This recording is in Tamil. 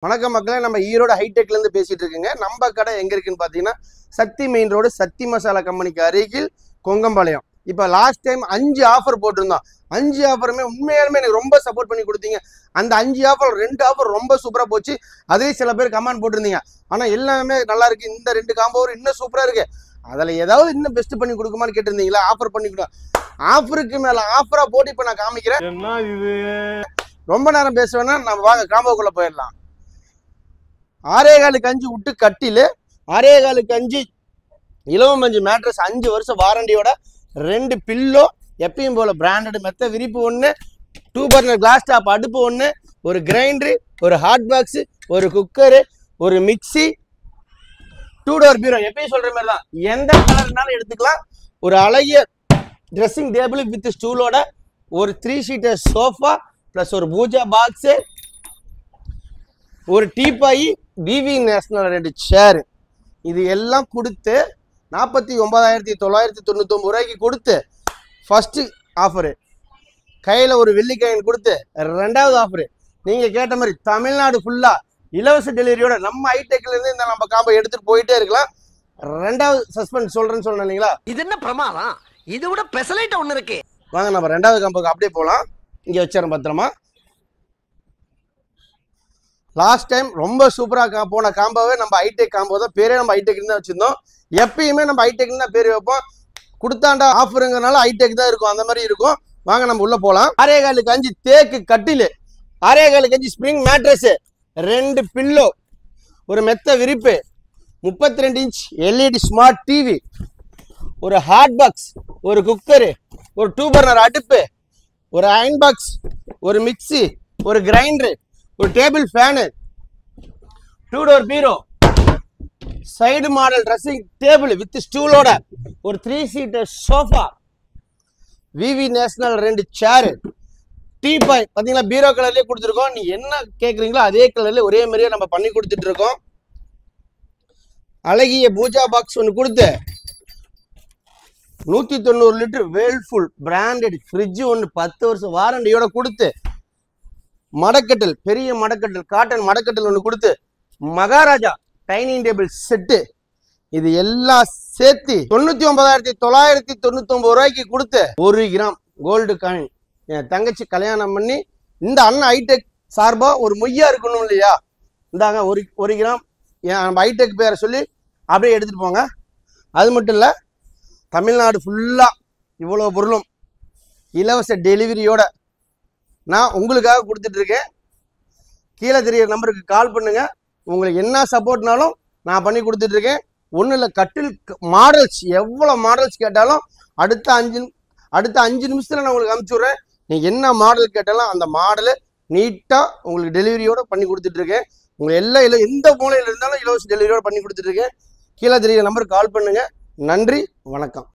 வணக்கம் மக்களே, நம்ம ஈரோடு ஹைடெக்ல இருந்து பேசிட்டு இருக்குங்க. நம்ம கடை எங்க இருக்குன்னு பாத்தீங்கன்னா சக்தி மெயின் ரோடு சக்தி மசாலா கம்பெனிக்கு அருகில் கொங்கம்பாளையம். இப்போ லாஸ்ட் டைம் 5 ஆஃபர் போட்டிருந்தோம். 5 ஆஃபருமே உண்மையாலுமே எனக்கு ரொம்ப சப்போர்ட் பண்ணி கொடுத்தீங்க. அந்த 5 ஆஃபர் 2 ஆஃபர் ரொம்ப சூப்பரா போச்சு. அதே சில பேர் கமெண்ட் போட்டிருந்தீங்க. ஆனா எல்லாமே நல்லா இருக்கு, இந்த 2 காம்போ இன்னும் சூப்பரா இருக்கு, அதில் ஏதாவது இன்னும் பெஸ்ட் பண்ணி கொடுக்குமான்னு கேட்டிருந்தீங்களா? ஆஃபர் பண்ணிக்கிட்டோம். ஆஃபருக்கு மேல ஆஃபரா போட்டு இப்போ நான் காமிக்கிறேன். ரொம்ப நேரம் பேசுவேன்னா நம்ம வாங்க காம்போக்குள்ள போயிடலாம். 6.25 விட்டு கட்டில், 6.25 இலவம் மஞ்சு மேட்ரஸ், 5 வருஷம் வாரண்டியோட, 2 பில்லோ, எப்பயும் போல பிராண்டட் மெத்த விரிப்பு 1, 2 பர்னர் கிளாஸ் டாப் அடுப்பு 1, ஒரு கிரைண்டரு, ஒரு ஹாட் பாக்ஸ், ஒரு குக்கரு, ஒரு மிக்சி, 2 டோர் பீரோ. எப்பயும் சொல்ற மாதிரி தான், எந்த கலர்னாலும் எடுத்துக்கலாம். ஒரு அழகிய ட்ரெஸ்ஸிங் டேபிள் வித் ஸ்டூலோட, ஒரு 3 சீட்டர் சோஃபா பிளஸ் ஒரு பூஜா பாக்ஸு, ஒரு டீப்பாயி, விவி நேஷனல் 2 சேர். இது எல்லாம் கொடுத்து 49,999 ரூபாய்க்கு கொடுத்து ஃபர்ஸ்ட் ஆஃபரு. கையில் ஒரு வெள்ளிக்காயின் கொடுத்து 2வது ஆஃபரு. நீங்கள் கேட்ட மாதிரி தமிழ்நாடு ஃபுல்லாக இலவச டெலிவரியோட நம்ம ஹைடெக்லேருந்து இந்த நம்ம காம்போ எடுத்துகிட்டு போயிட்டே இருக்கலாம். 2வது சஸ்பெண்ட் சொல்கிறேன்னு சொன்னேன் இல்லைங்களா? இது என்ன பிரமாதம், இதை விட பெசலைட் ஒன்று இருக்கு. வாங்க நம்ம 2வது காம்போக்கு அப்படியே போகலாம். இங்கே வச்சிடறேன் பத்திரமா. லாஸ்ட் டைம் ரொம்ப சூப்பராக போன காம்போவே நம்ம ஹைடெக் காம்போ தான். பேரே நம்ம ஹைடெக் தான் வச்சிருந்தோம். எப்பயுமே நம்ம ஹைடெக் தான் பேர் வைப்போம். கொடுத்தாண்டா ஆஃபருங்கனால ஹைடெக் தான் இருக்கும், அந்த மாதிரி இருக்கும். வாங்க நம்ம உள்ள போகலாம். 6.25 தேக்கு கட்டில், 6.25 ஸ்ப்ரிங் மேட்ரஸ், 2 பில்லோ, ஒரு மெத்த விரிப்பு, 32 இன்ச் எல்இடி ஸ்மார்ட் டிவி, ஒரு ஹாட் பாக்ஸ், ஒரு குக்கரு, ஒரு 2 பர்னர் அடுப்பு, ஒரு அயன் பாக்ஸ், ஒரு மிக்சி, ஒரு கிரைண்டரு, ஒரு table fan, 2 door bureau, side model dressing table with ஸ்டூலோட, ஒரு 3 சீட்டர் சோஃபா, விவி நேஷனல் 2 சேரு, டீபாய். பார்த்தீங்களா, பீரோ கலர்லேயே கொடுத்துருக்கோம். நீ என்ன கேட்குறீங்களோ அதே கலர்லேயே ஒரே மாதிரியே நம்ம பண்ணி கொடுத்துட்டு இருக்கோம். அழகிய பூஜா பாக்ஸ் ஒன்று கொடுத்து 190 லிட்டர் வேல்ஃபுல் பிராண்டட் ஃப்ரிட்ஜ் ஒன்று 10 வருஷம் வாரண்டியோட கொடுத்து, மடக்கட்டல், பெரிய மடக்கட்டல், காட்டன் மடக்கட்டல் ஒன்று கொடுத்து, மகாராஜா டைனிங் டேபிள் செட்டு, இது எல்லாம் சேர்த்து 99,999 ரூபாய்க்கு கொடுத்து 1 கிராம் கோல்டு காயின். என் தங்கச்சி கல்யாணம் பண்ணி இந்த அண்ணன் ஹைடெக் சார்பா ஒரு மொய்யா இருக்கணும் இல்லையா? இந்தாங்க 1 கிராம் நம்ம ஹைடெக் பேரை சொல்லி அப்படியே எடுத்துட்டு போங்க. அது மட்டும் இல்லை, தமிழ்நாடு ஃபுல்லாக இவ்வளோ பொருளும் இலவச டெலிவரியோட நான் உங்களுக்காக கொடுத்துட்டு இருக்கேன். கீழே தெரியிற நம்பருக்கு கால் பண்ணுங்க. உங்களுக்கு என்ன சப்போர்ட்னாலும் நான் பண்ணி கொடுத்துட்டு இருக்கேன். ஒன்றும் இல்லை, கட்டில் மாடல்ஸ் எவ்வளோ மாடல்ஸ் கேட்டாலும் அடுத்த 5 நிமிஷத்தில் நான் உங்களுக்கு அனுப்பிச்சி விட்றேன். நீங்கள் என்ன மாடல் கேட்டாலும் அந்த மாடலு நீட்டாக உங்களுக்கு டெலிவரியோட பண்ணி கொடுத்துட்டு இருக்கேன். உங்களுக்கு எந்த மூலையில் இருந்தாலும் இலவச டெலிவரியோட பண்ணி கொடுத்துட்டு இருக்கேன். கீழே தெரியிற நம்பருக்கு கால் பண்ணுங்க. நன்றி, வணக்கம்.